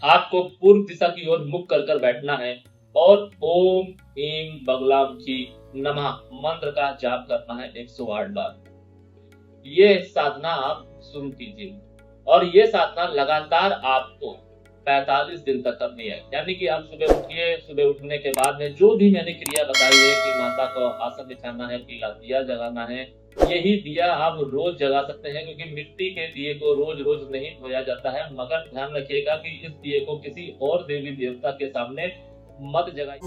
आपको पूर्व दिशा की ओर मुख कर कर बैठना है और ओम ह्रीं बगलामुखी नमः मंत्र का जाप करना है 108 बार। ये साधना आप शुरू कीजिए और ये साधना लगातार आपको 45 दिन तक करनी है। यानी कि आप सुबह उठिए, सुबह उठने के बाद में जो भी मैंने क्रिया बताई है कि माता को आसन बिछाना है, पीला दिया जलाना है, यही दिया आप रोज जला सकते हैं, क्योंकि मिट्टी के दिए को रोज रोज नहीं धोया जाता है। मगर ध्यान रखिएगा कि इस दिए को किसी और देवी देवता के सामने मत जलाइए।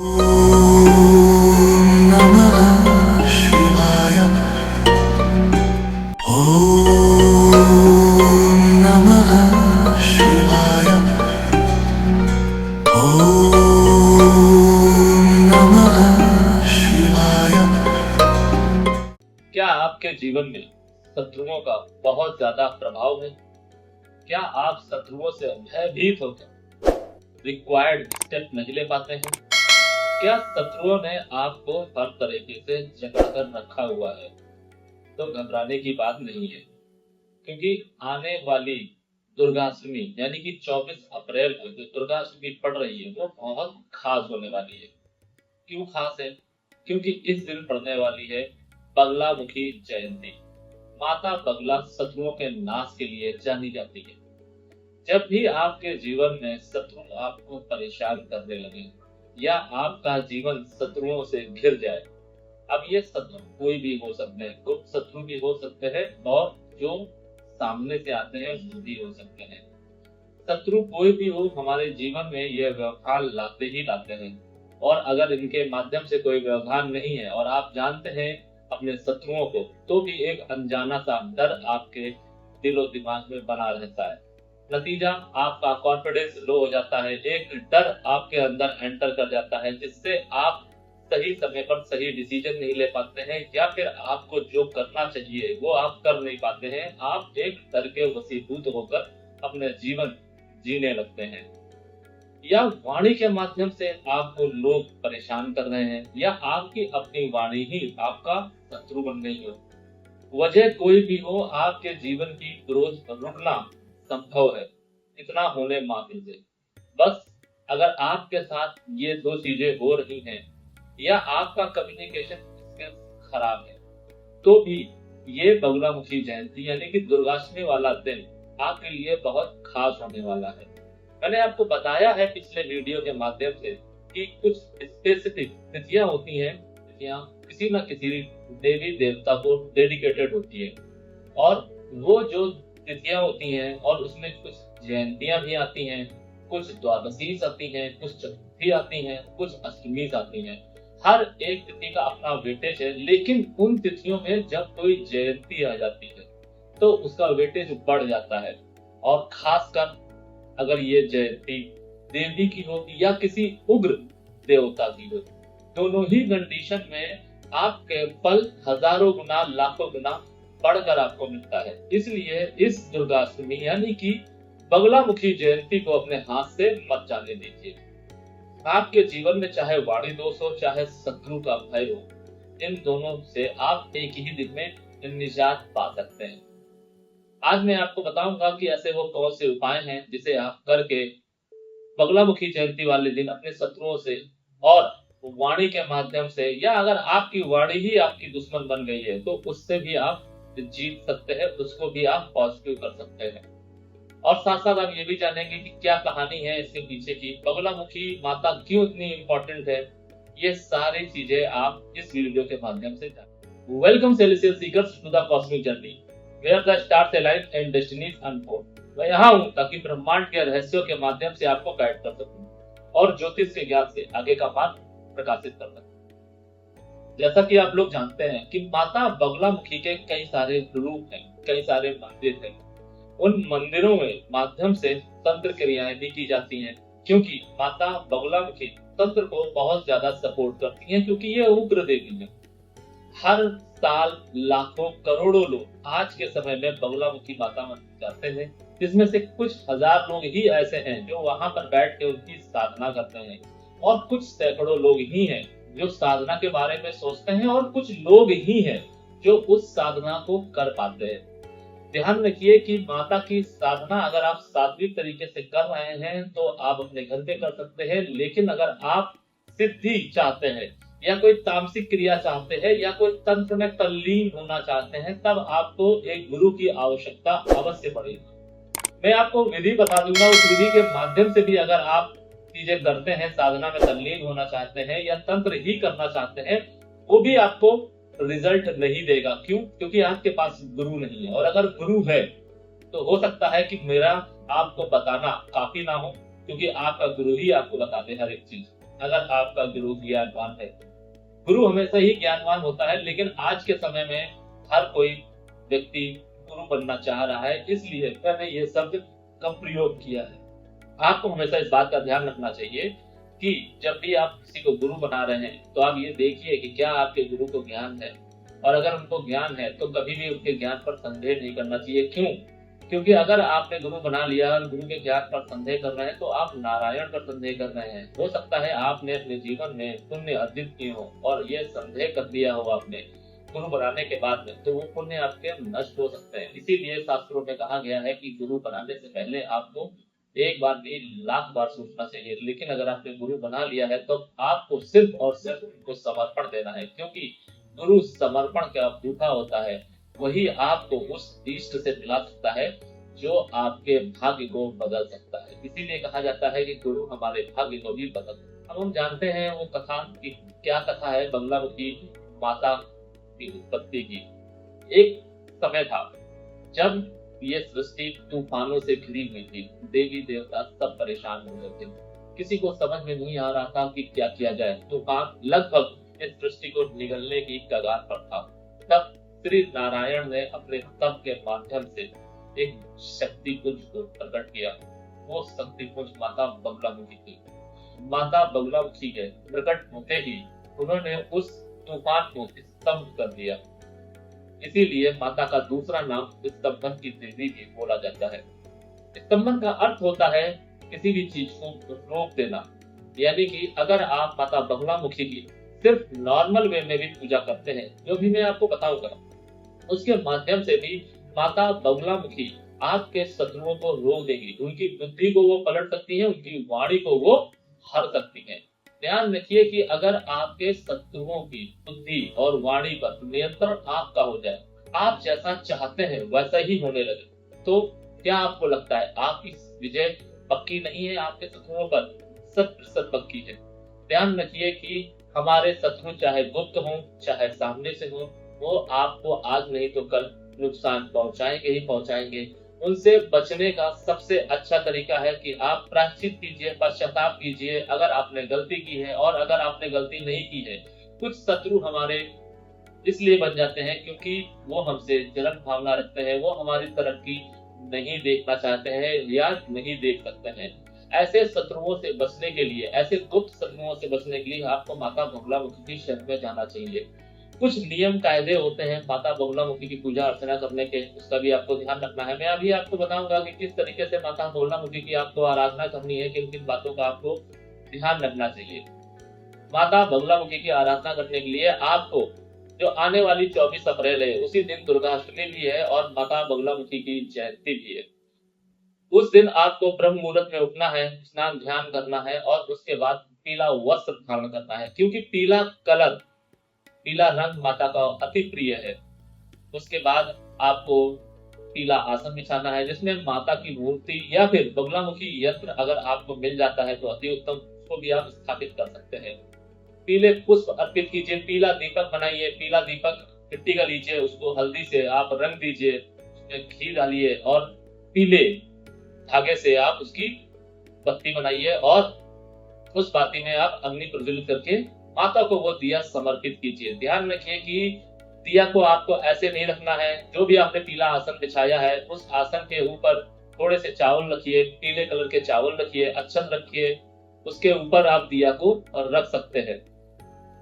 क्या आपके जीवन में शत्रुओं का बहुत ज्यादा प्रभाव है? क्या आप शत्रुओं से भयभीत होकर रिक्वायर्ड स्टेप नहीं ले पाते हैं? क्या शत्रुओं ने आपको हर तरीके से जकड़ कर रखा हुआ है? तो घबराने की बात नहीं है, क्योंकि आने वाली दुर्गाष्टमी यानी कि 24 अप्रैल को जो दुर्गाष्टमी पड़ रही है वो बहुत खास होने वाली है। क्यों खास है? क्योंकि इस दिन पड़ने वाली है बगलामुखी जयंती। माता बगला शत्रुओं के नाश के लिए जानी जाती है। जब भी आपके जीवन में शत्रु आपको परेशान करने लगे या आपका जीवन शत्रुओं से घिर जाए, अब ये शत्रु कोई भी हो सकते हैं, गुप्त शत्रु भी हो सकते हैं और जो सामने से आते हैं वो भी हो सकते हैं। शत्रु कोई भी हो, हमारे जीवन में ये व्यवहार लाते ही लाते हैं। और अगर इनके माध्यम से कोई व्यवहार नहीं है और आप जानते हैं अपने शत्रुओं को, तो भी एक अनजाना सा डर आपके दिलो दिमाग में बना रहता है। नतीजा आपका कॉन्फिडेंस लो हो जाता है, एक डर आपके अंदर एंटर कर जाता है, जिससे आप सही समय पर सही डिसीजन नहीं ले पाते हैं या फिर आपको जो करना चाहिए वो आप कर नहीं पाते हैं। आप एक डर के वशीभूत होकर अपने जीवन जीने लगते हैं, या वाणी के माध्यम से आपको लोग परेशान कर रहे हैं, या आपकी अपनी वाणी ही आपका शत्रु बन गई हो। वजह कोई भी हो, आपके जीवन की ग्रोथ रुकना संभव है, इतना होने माफ कीजिए। बस अगर आपके साथ ये दो चीजें हो रही हैं या आपका कम्युनिकेशन स्किल्स खराब है, तो भी ये बगलामुखी जयंती यानी कि दुर्गाष्टमी वाला दिन आपके लिए बहुत खास होने वाला है। मैंने आपको बताया है पिछले वीडियो के माध्यम से कि कुछ स्पेसिफिक तिथियां होती हैं, तिथियां किसी न किसी देवी देवता को डेडिकेटेड होती है, और वो जो तिथियां होती हैं और उसमें कुछ जयंतियां भी आती हैं, कुछ द्वादशी आती हैं, कुछ चतुर्थी आती हैं, कुछ अष्टमी आती हैं। हर एक तिथि का अपना वेटेज है, लेकिन उन तिथियों में जब कोई जयंती आ जाती है तो उसका वेटेज बढ़ जाता है। और खासकर अगर ये जयंती देवी की हो या किसी उग्र देवता की हो, दोनों ही कंडीशन में आपके फल हजारों गुना लाखों गुना बढ़कर आपको मिलता है। इसलिए इस दुर्गाष्टमी यानी कि बगलामुखी जयंती को अपने हाथ से मत जाने दीजिए। आपके जीवन में चाहे वाणी दोष हो, चाहे शत्रु का भय हो, इन दोनों से आप एक ही दिन में निजात पा सकते हैं। आज मैं आपको बताऊंगा कि ऐसे वो कौन से उपाय हैं जिसे आप करके बगलामुखी जयंती वाले दिन अपने शत्रुओं से और वाणी के माध्यम से, या अगर आपकी वाणी ही आपकी दुश्मन बन गई है तो उससे भी आप जीत सकते हैं, उसको भी आप पॉजिटिव कर सकते हैं। और साथ साथ आप ये भी जानेंगे कि क्या कहानी है इसके पीछे की, बगलामुखी माता क्यों इतनी इंपॉर्टेंट है। ये सारी चीजें आप इस वीडियो के माध्यम से जानेंगे। Welcome celestial seekers to the cosmic journey, where the stars align and destinies unfold. मैं यहाँ हूँ ताकि ब्रह्मांड के रहस्यों के माध्यम से आपको गाइड कर सकूं और ज्योतिष के ज्ञान से आगे का मार्ग प्रकाशित कर सकूं। जैसा कि आप लोग जानते हैं कि माता बगलामुखी के कई सारे रूप हैं, कई सारे मंदिर हैं। उन मंदिरों में माध्यम से तंत्र क्रियाएं भी की जाती हैं, क्योंकि माता बगलामुखी तंत्र को बहुत ज्यादा सपोर्ट करती हैं, क्योंकि ये उग्र देवी है। हर साल लाखों करोड़ों लोग आज के समय में बगलामुखी माता मंदिर जाते हैं, जिसमें से कुछ हजार लोग ही ऐसे हैं जो वहां पर बैठ के उनकी साधना करते हैं, और कुछ सैकड़ों लोग ही हैं जो साधना के बारे में सोचते हैं, और कुछ लोग ही हैं जो उस साधना को कर पाते हैं। ध्यान रखिए कि माता की साधना अगर आप सात्विक तरीके से कर रहे हैं तो आप अपने घर पे कर सकते हैं, लेकिन अगर आप सिद्धि चाहते हैं या कोई तामसिक क्रिया चाहते हैं या कोई तंत्र में तल्लीन होना चाहते हैं, तब आपको एक गुरु की आवश्यकता अवश्य पड़ेगी। मैं आपको विधि बता दूंगा, उस विधि के माध्यम से भी अगर आप चीजें करते हैं, साधना में तल्लीन होना चाहते हैं या तंत्र ही करना चाहते हैं, वो भी आपको रिजल्ट नहीं देगा। क्यों? क्योंकि आपके पास गुरु नहीं है। और अगर गुरु है तो हो सकता है कि मेरा आपको बताना काफी ना हो, क्योंकि आपका गुरु ही आपको बता दे हर एक चीज, अगर आपका गुरु ज्ञानवान है। गुरु हमेशा ही ज्ञानवान होता है, लेकिन आज के समय में हर कोई व्यक्ति गुरु बनना चाह रहा है, इसलिए मैंने ये शब्द का प्रयोग किया है। आपको हमेशा इस बात का ध्यान रखना चाहिए कि जब भी आप किसी को गुरु बना रहे हैं तो आप ये देखिए कि क्या आपके गुरु को ज्ञान है, और अगर उनको ज्ञान है तो कभी भी उनके ज्ञान पर संदेह नहीं करना चाहिए। क्यों? क्योंकि अगर आपने गुरु बना लिया और गुरु के ज्ञान पर संदेह कर रहे हैं तो आप नारायण पर संदेह कर रहे हैं। हो सकता है आपने अपने जीवन में पुण्य अर्जित किए हो और ये संदेह कर दिया हो आपने गुरु बनाने के बाद में, तो वो पुण्य आपके नष्ट हो सकते हैं। इसीलिए शास्त्रों में कहा गया है कि गुरु बनाने से पहले आपको एक बार नहीं लाख बार सोचना चाहिए। लेकिन अगर आपने गुरु बना लिया है तो आपको सिर्फ और सिर्फ उनको समर्पण देना है, क्योंकि गुरु समर्पण का भूखा होता है, वही आपको उस इष्ट से मिला सकता है जो आपके भाग्य को बदल सकता है। इसीलिए कहा जाता है कि गुरु हमारे भाग्य को भी बदल सकता है। अब हम जानते हैं वो कथा की क्या कथा है, बगलामुखी माता की उत्पत्ति की। एक समय था जब ये सृष्टि तूफानों से घिरी हुई थी, देवी देवता सब परेशान हो गए थे, किसी को समझ में नहीं आ रहा था कि क्या किया जाए। तूफान लगभग इस सृष्टि को निगलने की कगार पर था। तब श्री नारायण ने अपने तप के माध्यम से एक शक्ति पुंज को प्रकट किया। वो शक्ति पुंज माता बगलामुखी थी। माता बगलामुखी के प्रकट होते ही उन्होंने उस तूफान को स्तब्ध कर दिया। इसीलिए माता का दूसरा नाम स्तंभन की देवी भी बोला जाता है। स्तंभन का अर्थ होता है किसी भी चीज को रोक देना, यानी कि अगर आप माता बगलामुखी की सिर्फ नॉर्मल वे में भी पूजा करते हैं, जो भी मैं आपको बताऊंगा, उसके माध्यम से भी माता बगलामुखी आपके शत्रुओं को रोक देगी। उनकी बुद्धि को वो पलट सकती है, उनकी वाणी को वो हर सकती है। ध्यान रखिए कि अगर आपके शत्रुओं की बुद्धि और वाणी पर नियंत्रण आपका हो जाए, आप जैसा चाहते हैं वैसा ही होने लगे, तो क्या आपको लगता है आपकी विजय पक्की नहीं है आपके शत्रुओं पर? 100% पक्की है। ध्यान रखिए कि हमारे शत्रु चाहे गुप्त हो चाहे सामने से हो, वो आपको आज नहीं तो कल नुकसान पहुंचाएंगे ही पहुंचाएंगे। उनसे बचने का सबसे अच्छा तरीका है कि आप प्रायश्चित कीजिए, पश्चाताप कीजिए अगर आपने गलती की है। और अगर आपने गलती नहीं की है, कुछ शत्रु हमारे इसलिए बन जाते हैं क्योंकि वो हमसे जलन भावना रखते हैं, वो हमारी तरक्की नहीं देखना चाहते हैं या नहीं देख सकते हैं। ऐसे शत्रुओं से बचने के लिए, ऐसे गुप्त शत्रुओं से बचने के लिए आपको माता बगलामुखी की शरण में जाना चाहिए। कुछ नियम कायदे होते हैं माता बगलामुखी की पूजा अर्चना करने के, उसका भी आपको ध्यान रखना है। मैं अभी आपको बताऊंगा कि किस तरीके से माता बगलामुखी की आपको आराधना करनी है, किन किन बातों का आपको ध्यान रखना चाहिए। माता बगलामुखी की आराधना करने के लिए आपको जो आने वाली 24 अप्रैल है, उसी दिन दुर्गाष्टमी भी है और माता बगलामुखी की जयंती भी है। उस दिन आपको ब्रह्म मुहूर्त में उठना है, स्नान ध्यान करना है और उसके बाद पीला वस्त्र धारण करना है, क्योंकि पीला कलर, पीला रंग माता का अति प्रिय है। उसके बाद आपको पीला आसन बिछाना है जिसमें माता की मूर्ति या फिर बगलामुखी यंत्र अगर आपको मिल जाता है तो अति उत्तम, उसको भी आप स्थापित कर सकते हैं। पीले पुष्प अर्पित कीजिए, पीला दीपक बनाइए, पीला दीपक मिट्टी का लीजिए, उसको हल्दी से आप रंग दीजिए, उसमें घी डालिए और पीले धागे से आप उसकी बत्ती बनाइए और उस बाती में आप अग्नि प्रज्वलित करके माता को वो दिया समर्पित कीजिए। ध्यान रखिए कि दिया को आपको ऐसे नहीं रखना है। जो भी आपने पीला आसन बिछाया है उस आसन के ऊपर थोड़े से चावल रखिए, पीले कलर के चावल रखिए, अच्छन रखिए, उसके ऊपर आप दिया को रख सकते हैं।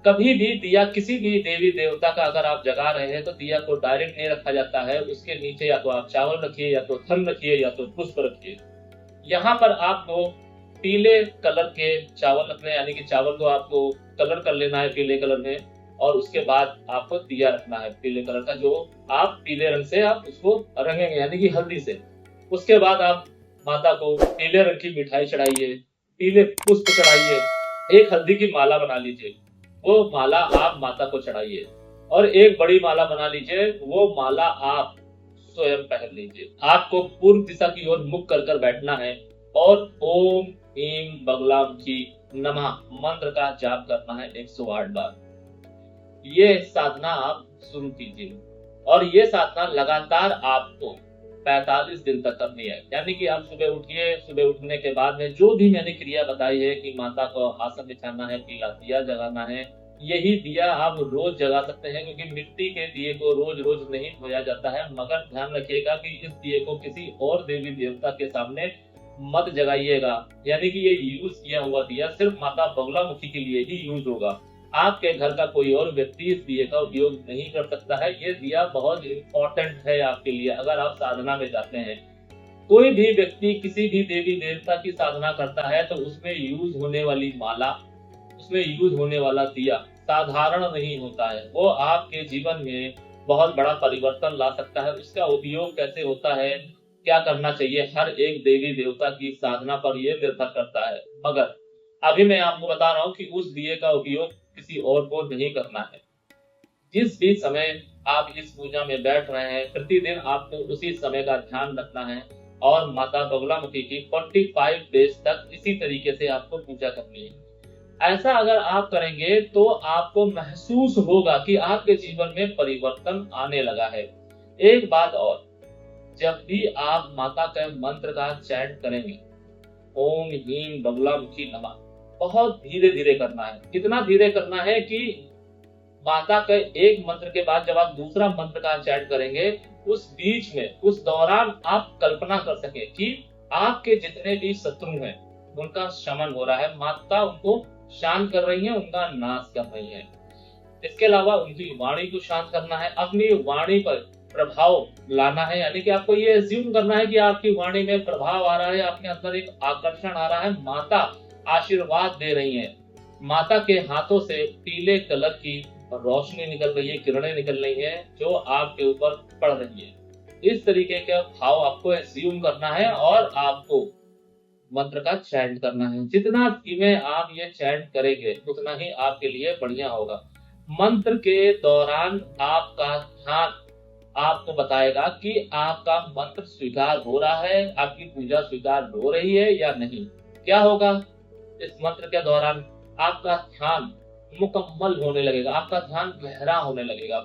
कभी भी दिया किसी भी देवी देवता का अगर आप जगा रहे हैं तो दिया को डायरेक्ट नहीं रखा जाता है, उसके नीचे या तो आप चावल रखिए या तो धन रखिए या तो पुष्प रखिए। यहाँ पर आपको पीले कलर के चावल रखने, यानी कि चावल को आपको कलर कर लेना है पीले कलर में, और उसके बाद आपको दिया रखना है पीले कलर का, जो आप पीले रंग से आप उसको रंगेंगे यानी कि हल्दी से। उसके बाद आप माता को पीले रंग की मिठाई चढ़ाइए, पीले पुष्प चढ़ाइए, एक हल्दी की माला बना लीजिए, वो माला आप माता को चढ़ाइए और एक बड़ी माला बना लीजिए, वो माला आप स्वयं पहन लीजिए। आपको पूर्व दिशा की ओर मुख कर कर बैठना है और ओम ह्रीं बगलामुखी नमः मंत्र का जाप करना है 108 बार। ये साधना आप शुरू कीजिए और ये साधना लगातार आपको 45 दिन तक करनी है। यानी कि आप सुबह उठिए, सुबह उठने के बाद में जो भी मैंने क्रिया बताई है कि माता को आसन बिछाना है, पीला दिया जलाना है, यही दिया आप रोज जगा सकते हैं, क्योंकि मिट्टी के दिए को रोज रोज नहीं धोया जाता है। मगर ध्यान रखिएगा कि इस दिए को किसी और देवी देवता के सामने मत जगाइएगा। यानी कि ये यूज किया हुआ दिया सिर्फ माता बगलामुखी के लिए ही यूज होगा। आपके घर का कोई और व्यक्ति इस दिए का उपयोग नहीं कर सकता है। ये दिया बहुत इंपॉर्टेंट है आपके लिए अगर आप साधना में जाते हैं। कोई भी व्यक्ति किसी भी देवी देवता की साधना करता है तो उसमें यूज होने वाली माला, उसमें यूज होने वाला दिया साधारण नहीं होता है। वो आपके जीवन में बहुत बड़ा परिवर्तन ला सकता है। उसका उपयोग कैसे होता है, क्या करना चाहिए, हर एक देवी देवता की साधना पर यह निर्भर करता है। मगर अभी मैं आपको बता रहा हूँ कि उस दिए का उपयोग किसी और को नहीं करना है। जिस भी समय आप इस पूजा में बैठ रहे हैं, प्रतिदिन आपको उसी समय का ध्यान रखना है और माता बगलामुखी की 45 डेज तक इसी तरीके से आपको पूजा करनी है। ऐसा अगर आप करेंगे तो आपको महसूस होगा कि आपके जीवन में परिवर्तन आने लगा है। एक बात और, जब भी आप माता के मंत्र का चैंट करेंगे, ओम ह्रीं बगलामुखी नमः, बहुत धीरे धीरे करना है। कितना धीरे करना है कि माता के एक मंत्र के बाद जब आप दूसरा मंत्र का चैंट करेंगे, उस बीच में, उस दौरान आप कल्पना कर सके कि आपके जितने भी शत्रु हैं उनका शमन हो रहा है, माता उनको शांत कर रही है, उनका नाश कर रही है। इसके अलावा उनकी वाणी को शांत करना है, अपनी वाणी पर प्रभाव लाना है। यानी कि आपको ये एज्यूम करना है कि आपकी वाणी में प्रभाव आ रहा है, आपके अंदर एक आकर्षण आ रहा है, माता आशीर्वाद दे रही है, माता के हाथों से पीले कलर की रोशनी निकल रही है, किरणें निकल रही है जो आपके ऊपर पड़ रही है। इस तरीके का भाव आपको एज्यूम करना है और आपको मंत्र का चैंट करना है। जितना धीमे आप ये चैंट करेंगे उतना ही आपके लिए बढ़िया होगा। मंत्र के दौरान आपका ध्यान आपको बताएगा कि आपका मंत्र स्वीकार हो रहा है, आपकी पूजा स्वीकार हो रही है या नहीं। क्या होगा इस मंत्र के दौरान, आपका ध्यान मुकम्मल होने लगेगा, आपका ध्यान गहरा होने लगेगा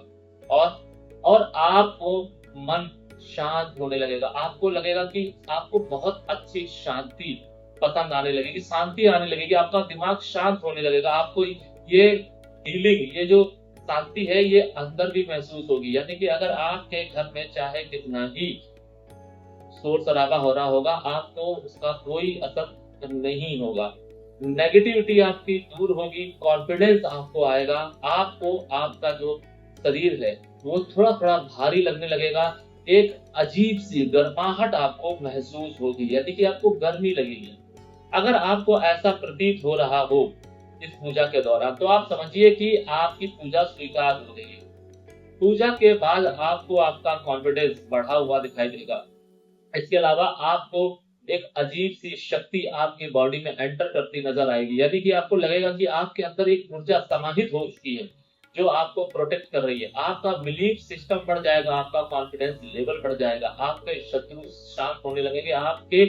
और आपको मन शांत होने लगेगा। आपको लगेगा कि आपको बहुत अच्छी शांति पसंद आने लगेगी, शांति आने लगेगी, आपका दिमाग शांत होने लगेगा। आपको ये हीलिंग, ये जो शांति है, ये अंदर भी महसूस होगी। यानी कि अगर आपके घर में चाहे कितना ही शोर शराबा हो रहा होगा, आपको उसका कोई असर नहीं होगा। नेगेटिविटी आपकी दूर होगी, कॉन्फिडेंस आपको आएगा, आपको आपका जो शरीर है वो थोड़ा थोड़ा भारी लगने लगेगा, एक अजीब सी गर्माहट आपको महसूस होगी, यानी कि आपको गर्मी लगेगी। अगर आपको ऐसा प्रतीत हो रहा हो इस पूजा के दौरान, तो आप समझिए कि आपकी पूजा स्वीकार हो गई है। पूजा के बाद आपको आपका कॉन्फिडेंस बढ़ा हुआ दिखाई देगा। इसके अलावा आपको एक अजीब सी शक्ति आपकी बॉडी में एंटर करती नजर आएगी, यानी कि आपको लगेगा कि आपके अंदर एक ऊर्जा समाहित हो चुकी है जो आपको प्रोटेक्ट कर रही है। आपका बिलीफ सिस्टम बढ़ जाएगा, आपका कॉन्फिडेंस लेवल बढ़ जाएगा, आपके शत्रु शांत होने लगेंगे, आपके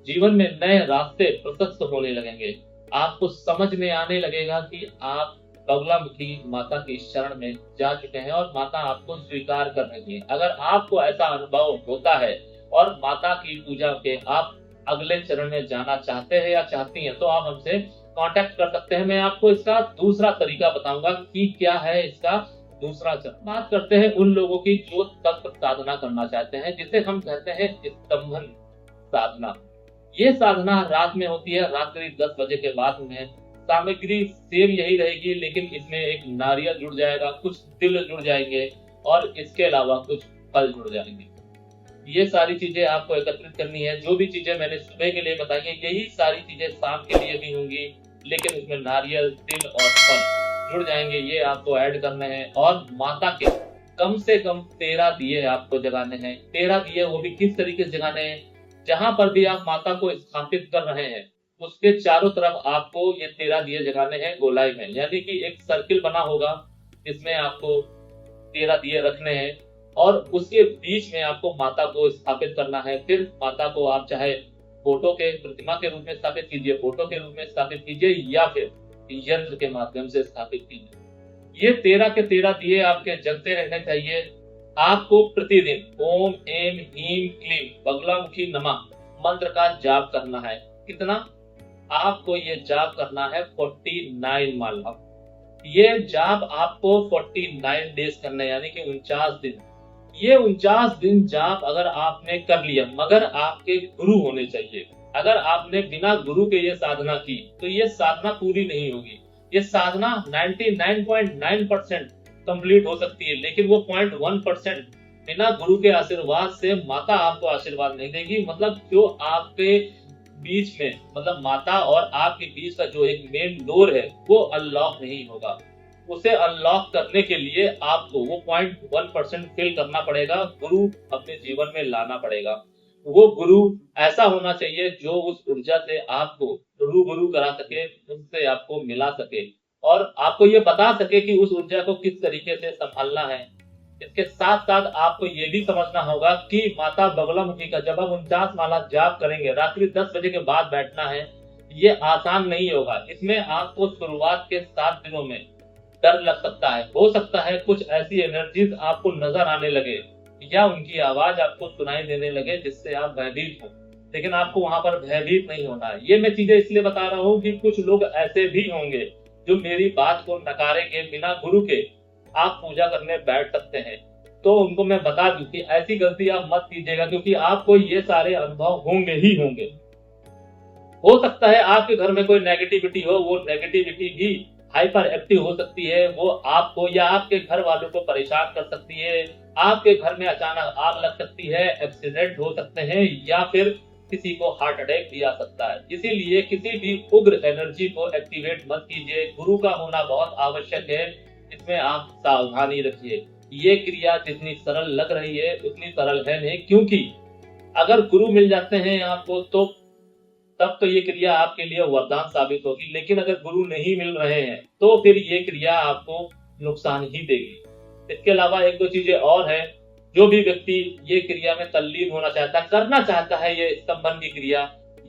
जीवन में नए रास्ते प्रशस्त होने लगेंगे। आपको समझ में आने लगेगा कि आप बगलामुखी माता की शरण में जा चुके हैं और माता आपको स्वीकार कर रही है। अगर आपको ऐसा अनुभव होता है और माता की पूजा के आप अगले चरण में जाना चाहते हैं या चाहती हैं, तो आप हमसे कांटेक्ट कर सकते हैं। मैं आपको इसका दूसरा तरीका बताऊंगा कि क्या है इसका दूसरा चरण। बात करते हैं उन लोगों की जो तत्व साधना करना चाहते हैं, जिसे हम कहते हैं स्तंभन साधना। ये साधना रात में होती है, रात्रि 10 बजे के बाद में। सामग्री सेम यही रहेगी, लेकिन इसमें एक नारियल जुड़ जाएगा, कुछ तिल जुड़ जाएंगे और इसके अलावा कुछ फल जुड़ जाएंगे। ये सारी चीजें आपको एकत्रित करनी है। जो भी चीजें मैंने सुबह के लिए बताई है, यही सारी चीजें शाम के लिए भी होंगी, लेकिन उसमें नारियल, तिल और फल जुड़ जाएंगे ये आपको ऐड करने हैं। और माता के कम से कम 13 दिए आपको जगाने हैं। 13 दिए वो भी किस तरीके से जगाने हैं, जहां पर भी आप माता को स्थापित कर रहे हैं उसके चारों तरफ आपको ये 13 दिए जगाने हैं गोलाई में, यानी कि एक सर्किल बना होगा जिसमें आपको 13 दिए रखने हैं और उसके बीच में आपको माता को स्थापित करना है। फिर माता को आप चाहे फोटो के प्रतिमा के रूप में स्थापित कीजिए, फोटो के रूप में स्थापित कीजिए या फिर यंत्र के माध्यम से स्थापित कीजिए। ये 13 के 13 दिए आपके जगते रहने चाहिए। आपको प्रतिदिन ओम एम हीम क्लीम बगलामुखी नमः मंत्र का जाप करना है। कितना? आपको ये जाप करना है 49 माला। ये जाप आपको 49 डेज करना है, यानी कि 49 दिन। ये 49 दिन जाप अगर आपने कर लिया, मगर आपके गुरु होने चाहिए। अगर आपने बिना गुरु के ये साधना की तो ये साधना पूरी नहीं होगी। ये साधना 99.9% कंप्लीट हो सकती है, लेकिन वो 0.1% बिना गुरु के आशीर्वाद से माता आपको आशीर्वाद नहीं देगी। मतलब जो आपके बीच में, मतलब माता और आपके बीच का जो एक मेन डोर है वो अनलॉक नहीं होगा। उसे अनलॉक करने के लिए आपको वो 0.1% फिल करना पड़ेगा, गुरु अपने जीवन में लाना पड़ेगा। वो गुरु ऐसा होना चाहिए जो उस ऊर्जा से आपको रूबरू करा सके, उससे आपको मिला सके और आपको ये बता सके कि उस ऊर्जा को किस तरीके से संभालना है। इसके साथ साथ आपको ये भी समझना होगा कि माता बगलामुखी का जब आप 49 माला जाप करेंगे, रात्रि 10 बजे के बाद बैठना है। ये आसान नहीं होगा। इसमें आपको शुरुआत के 7 दिनों में डर लग सकता है, हो सकता है कुछ ऐसी एनर्जीज आपको नजर आने लगे या उनकी आवाज आपको सुनाई देने लगे जिससे आप भयभीत हो, लेकिन आपको वहां पर भयभीत नहीं होना है। ये मैं चीजें इसलिए बता रहा हूँ कि कुछ लोग ऐसे भी होंगे जो मेरी बात को नकारेंगे, बिना गुरु के आप पूजा करने बैठ सकते हैं। तो उनको मैं बता दूं कि ऐसी गलती आप मत कीजिएगा, क्योंकि आपको ये सारे अनुभव होंगे ही होंगे। हो सकता है आपके घर में कोई नेगेटिविटी हो, वो नेगेटिविटी भी हाइपर एक्टिव हो सकती है, वो आपको या आपके घर वालों को परेशान कर सकती है। आपके घर में अचानक आग लग सकती है, एक्सीडेंट हो सकते हैं या फिर किसी को हार्ट अटैक भी आ सकता है। इसीलिए किसी भी उग्र एनर्जी को एक्टिवेट मत कीजिए। गुरु का होना बहुत आवश्यक है, इसमें आप सावधानी रखिए। ये क्रिया जितनी सरल लग रही है उतनी सरल है नहीं, क्योंकि अगर गुरु मिल जाते हैं आपको तो तब तो ये क्रिया आपके लिए वरदान साबित होगी, लेकिन अगर गुरु नहीं मिल रहे हैं तो फिर ये क्रिया आपको नुकसान ही देगी। इसके अलावा एक दो चीजें और है। जो भी व्यक्ति ये क्रिया में तल्लीन होना चाहता है, करना चाहता है ये स्तंभन की क्रिया,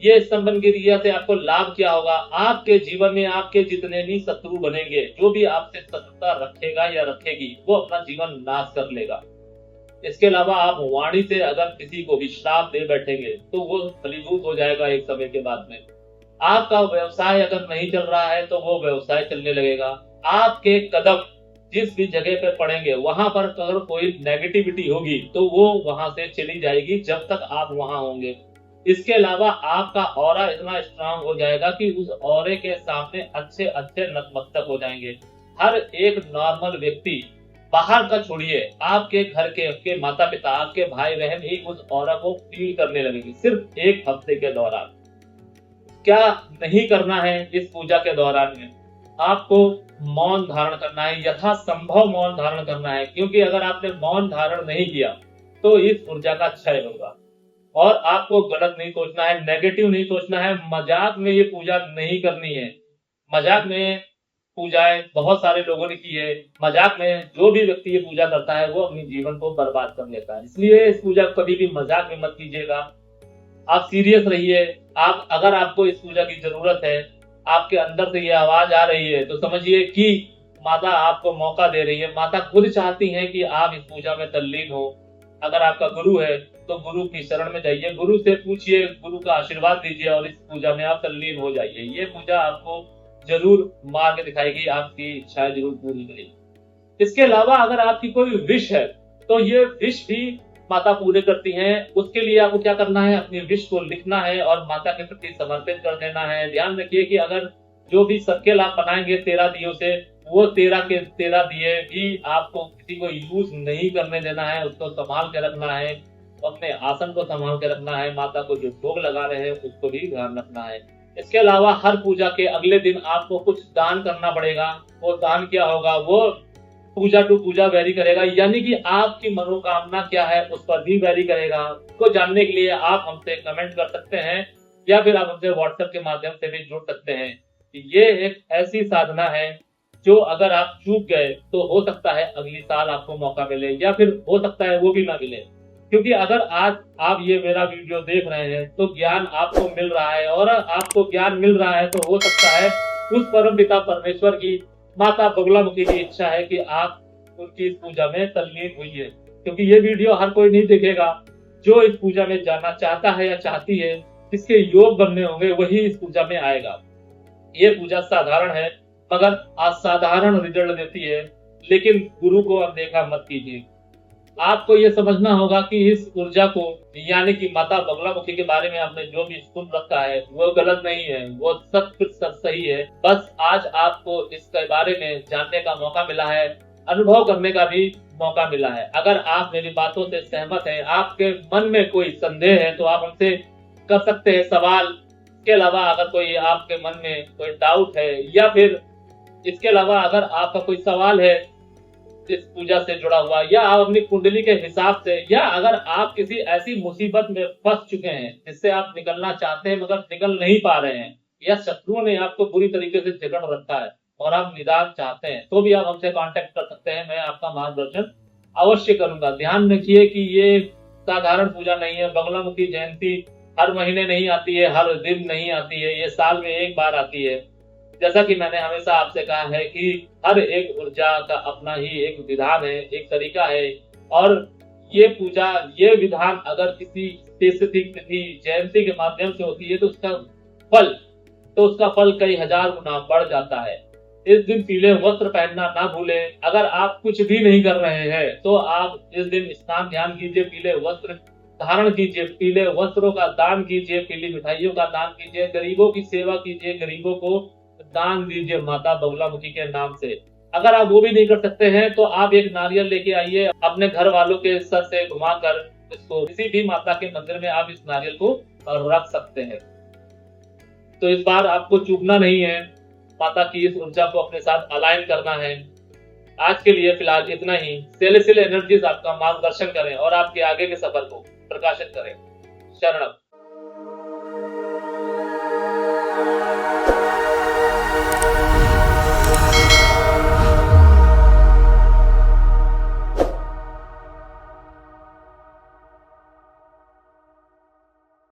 ये स्तंभन की क्रिया से आपको लाभ क्या होगा? आपके जीवन में आपके जितने भी शत्रु बनेंगे, जो भी आपसे शत्रुता रखेगा या रखेगी, वो अपना जीवन नाश कर लेगा। इसके अलावा आप वाणी से अगर किसी को भी श्राप दे बैठेंगे तो वो फलीभूत हो जाएगा एक समय के बाद में। आपका व्यवसाय अगर नहीं चल रहा है तो वो व्यवसाय चलने लगेगा। आपके कदम जिस भी जगह पे पड़ेंगे वहां पर अगर कोई नेगेटिविटी होगी तो वो वहां से चली जाएगी जब तक आप वहां होंगे। इसके अलावा आपका ऑरा इतना स्ट्रांग हो जाएगा कि उस ऑरे के सामने अच्छे अच्छे नतमस्तक हो जाएंगे। हर एक नॉर्मल व्यक्ति, बाहर का छोड़िए, आपके घर के आपके माता पिता, आपके भाई बहन ही उस ऑरा को फील करने लगेंगे सिर्फ एक हफ्ते के दौरान। क्या नहीं करना है इस पूजा के दौरान में? आपको मौन धारण करना है, यथासंभव मौन धारण करना है, क्योंकि अगर आपने मौन धारण नहीं किया तो इस ऊर्जा का क्षय होगा। और आपको गलत नहीं सोचना है, नेगेटिव नहीं सोचना है, मजाक में ये पूजा नहीं करनी है। मजाक में पूजाएं बहुत सारे लोगों ने की है। मजाक में जो भी व्यक्ति ये पूजा करता है वो अपने जीवन को बर्बाद कर लेता है। इसलिए इस पूजा को कभी भी मजाक में मत कीजिएगा, आप सीरियस रहिए। आप अगर आपको इस पूजा की जरूरत है, आपके अंदर से ये आवाज आ रही है, तो समझिए कि माता आपको मौका दे रही है। माता खुद चाहती है कि आप इस पूजा में तल्लीन हो। अगर आपका गुरु है तो गुरु की शरण में जाइए, गुरु से पूछिए, गुरु का आशीर्वाद दीजिए और इस पूजा में आप तल्लीन हो जाइए। ये पूजा आपको जरूर मार्ग दिखाएगी, आपकी इच्छाएं जरूर पूरी करेगी। इसके अलावा अगर आपकी कोई विश है तो ये विश भी माता पूरे करती हैं। उसके लिए आपको क्या करना है? अपनी विश को लिखना है और माता के प्रति समर्पित कर देना है। ध्यान रखिए कि अगर जो भी सर्किल आप बनाएंगे 13 दियों से, वो 13 के 13 दिए भी आपको किसी को यूज नहीं करने देना है, उसको संभाल के रखना है, अपने आसन को संभाल के रखना है, माता को जो भोग लगा रहे हैं उसको भी ध्यान रखना है। इसके अलावा हर पूजा के अगले दिन आपको कुछ दान करना पड़ेगा। वो दान क्या होगा वो पूजा टू पूजा वेरी करेगा, यानी कि आपकी मनोकामना क्या है उस पर भी वेरी करेगा। को जानने के लिए आप हमसे कमेंट कर सकते हैं या फिर आप हमसे व्हाट्सएप के माध्यम से भी जुड़ सकते हैं। ये एक ऐसी साधना है जो अगर आप चूक गए तो हो सकता है अगली साल आपको मौका मिले, या फिर हो सकता है वो भी ना मिले। क्योंकि अगर आज आप ये मेरा वीडियो देख रहे हैं तो ज्ञान आपको मिल रहा है, और आपको ज्ञान मिल रहा है तो हो सकता है उस परम पिता परमेश्वर की माता बगलामुखी की इच्छा है कि आप उनकी इस पूजा में तल्लीन हुई है। क्योंकि ये वीडियो हर कोई नहीं देखेगा। जो इस पूजा में जाना चाहता है या चाहती है, जिसके योग बनने होंगे वही इस पूजा में आएगा। ये पूजा साधारण है मगर असाधारण रिजल्ट देती है, लेकिन गुरु को अनदेखा मत कीजिए। आपको ये समझना होगा कि इस ऊर्जा को, यानी कि माता बगलामुखी के बारे में आपने जो भी सुन रखा है वो गलत नहीं है, वो सब कुछ सही है। बस आज आपको इसके बारे में जानने का मौका मिला है, अनुभव करने का भी मौका मिला है। अगर आप मेरी बातों से सहमत हैं, आपके मन में कोई संदेह है तो आप हमसे कर सकते हैं सवाल। इसके अलावा अगर कोई आपके मन में कोई डाउट है, या फिर इसके अलावा अगर आपका कोई सवाल है इस पूजा से जुड़ा हुआ, या आप अपनी कुंडली के हिसाब से, या अगर आप किसी ऐसी मुसीबत में फंस चुके हैं जिससे आप निकलना चाहते हैं मगर निकल नहीं पा रहे हैं, या शत्रुओं ने आपको बुरी तरीके से जकड़ रखा है और आप निदान चाहते हैं, तो भी आप हमसे कांटेक्ट कर सकते हैं। मैं आपका मार्गदर्शन अवश्य करूंगा। ध्यान रखिए कि ये साधारण पूजा नहीं है। बगलामुखी जयंती हर महीने नहीं आती है, हर दिन नहीं आती है, ये साल में एक बार आती है। जैसा कि मैंने हमेशा आपसे कहा है कि हर एक ऊर्जा का अपना ही एक विधान है, एक तरीका है, और ये पूजा, ये विधान अगर किसी स्पेसिफिक तिथि जयंती के माध्यम से होती है तो उसका फल कई हजार गुना बढ़ जाता है। इस दिन पीले वस्त्र पहनना ना भूलें। अगर आप कुछ भी नहीं कर रहे हैं तो आप इस दिन स्नान ध्यान कीजिए, पीले वस्त्र धारण कीजिए, पीले वस्त्रों का दान कीजिए, पीली मिठाइयों का दान कीजिए, गरीबों की सेवा कीजिए, गरीबों को दान दीजिए माता बगलामुखी के नाम से। अगर आप वो भी नहीं कर सकते हैं तो आप एक नारियल लेके आइए, अपने घर वालों के सर से घुमाकर इसको किसी भी माता के मंदिर में आप इस नारियल को रख सकते हैं। तो इस बार आपको चूकना नहीं है, माता की इस ऊर्जा को अपने साथ अलाइन करना है। आज के लिए फिलहाल इतना ही। सेलेस्टियल एनर्जीज आपका मार्गदर्शन करें और आपके आगे के सफर को प्रकाशित करें। शरणम।